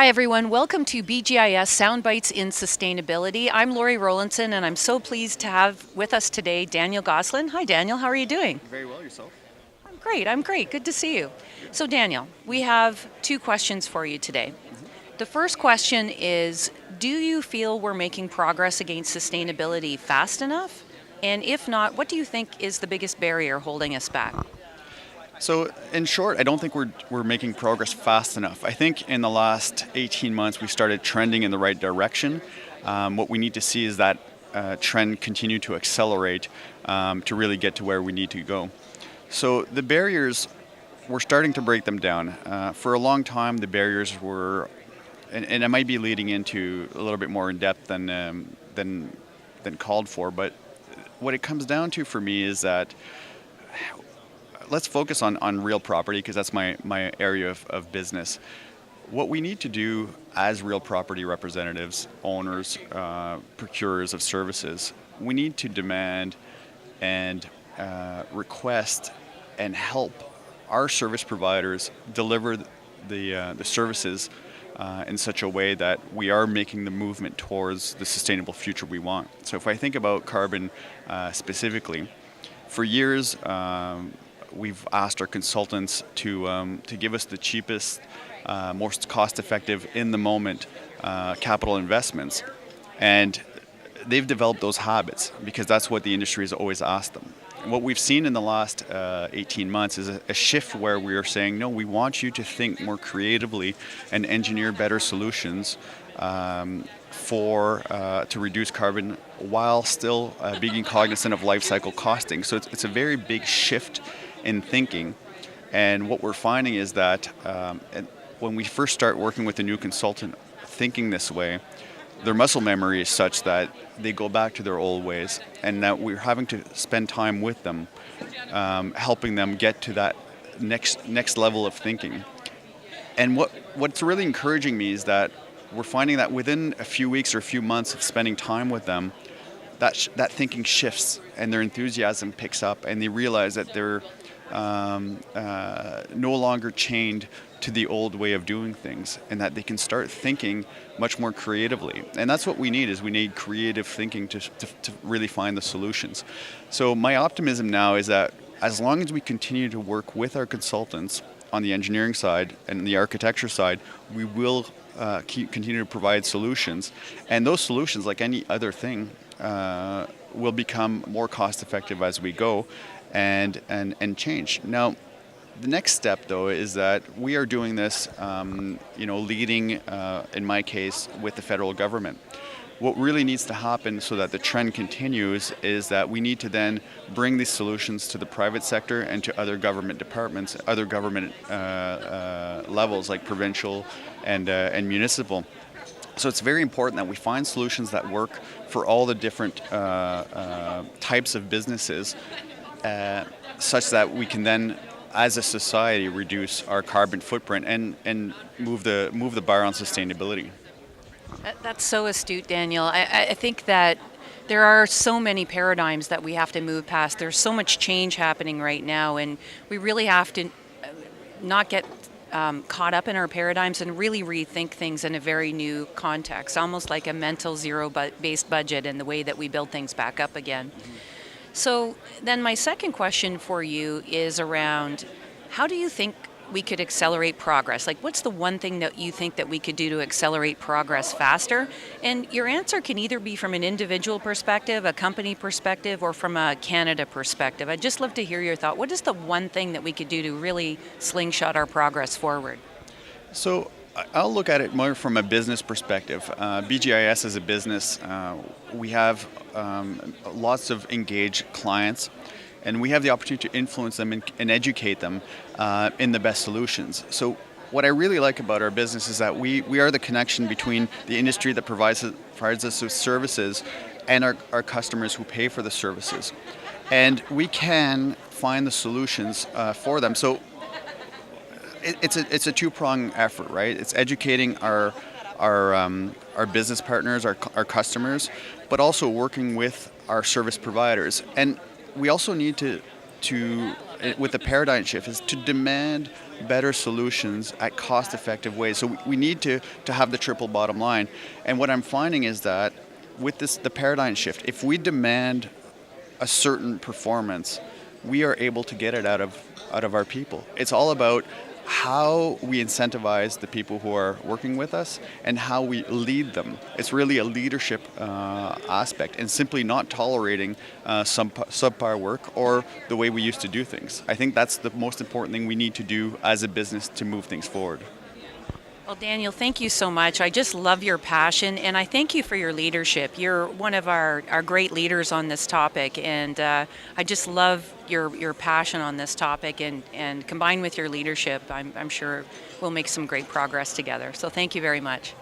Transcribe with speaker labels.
Speaker 1: Hi everyone, welcome to BGIS Soundbites in Sustainability. I'm Lori Rowlandson and I'm so pleased to have with us today Daniel Goslin. Hi Daniel, how are you doing?
Speaker 2: Very well, yourself?
Speaker 1: I'm great, good to see you. So Daniel, we have two questions for you today. The first question is, do you feel we're making progress against sustainability fast enough? And if not, what do you think is the biggest barrier holding us back?
Speaker 2: So, in short, I don't think we're making progress fast enough. I think in the last 18 months we started trending in the right direction. What we need to see is that trend continue to accelerate to really get to where we need to go. So, the barriers, we're starting to break them down. For a long time, the barriers were, and I might be leading into a little bit more in depth than called for, but what it comes down to for me is that let's focus on real property because that's my area of business. What we need to do as real property representatives, owners, procurers of services, we need to demand and request and help our service providers deliver the services in such a way that we are making the movement towards the sustainable future we want. So if I think about carbon specifically, for years, we've asked our consultants to give us the cheapest, most cost-effective, in-the-moment capital investments, and they've developed those habits because that's what the industry has always asked them. And what we've seen in the last 18 months is a shift where we are saying, no, we want you to think more creatively and engineer better solutions to reduce carbon while still being cognizant of life cycle costing. So it's a very big shift in thinking, and what we're finding is that when we first start working with a new consultant thinking this way, their muscle memory is such that they go back to their old ways, and that we're having to spend time with them, helping them get to that next level of thinking. And what's really encouraging me is that we're finding that within a few weeks or a few months of spending time with them, that thinking shifts and their enthusiasm picks up, and they realize that they're no longer chained to the old way of doing things, and that they can start thinking much more creatively. And that's what we need creative thinking to really find the solutions. So my optimism now is that as long as we continue to work with our consultants on the engineering side and the architecture side, we will continue to provide solutions, and those solutions, like any other thing, will become more cost effective as we go and change. Now, the next step, though, is that we are doing this, leading, in my case, with the federal government. What really needs to happen so that the trend continues is that we need to then bring these solutions to the private sector and to other government departments, other government levels like provincial and municipal. So it's very important that we find solutions that work for all the different types of businesses, such that we can then, as a society, reduce our carbon footprint and move the bar on sustainability.
Speaker 1: That's so astute, Daniel. I think that there are so many paradigms that we have to move past. There's so much change happening right now, and we really have to not get caught up in our paradigms and really rethink things in a very new context, almost like a mental zero-based budget and the way that we build things back up again. So then my second question for you is around, how do you think we could accelerate progress? Like, what's the one thing that you think that we could do to accelerate progress faster? And your answer can either be from an individual perspective, a company perspective, or from a Canada perspective. I'd just love to hear your thought. What is the one thing that we could do to really slingshot our progress forward?
Speaker 2: So I'll look at it more from a business perspective. BGIS as a business, we have lots of engaged clients, and we have the opportunity to influence them and educate them in the best solutions. So what I really like about our business is that we are the connection between the industry that provides us with services and our customers who pay for the services. And we can find the solutions for them. So it's a two-pronged effort, right? It's educating our business partners, our customers, but also working with our service providers. And we also need to with the paradigm shift is to demand better solutions at cost-effective ways. So we need to have the triple bottom line. And what I'm finding is that with the paradigm shift, if we demand a certain performance, we are able to get it out of our people. It's all about how we incentivize the people who are working with us and how we lead them. It's really a leadership aspect, and simply not tolerating subpar work or the way we used to do things. I think that's the most important thing we need to do as a business to move things forward.
Speaker 1: Well, Daniel, thank you so much. I just love your passion, and I thank you for your leadership. You're one of our great leaders on this topic, and I just love your passion on this topic, and combined with your leadership, I'm sure we'll make some great progress together. So thank you very much.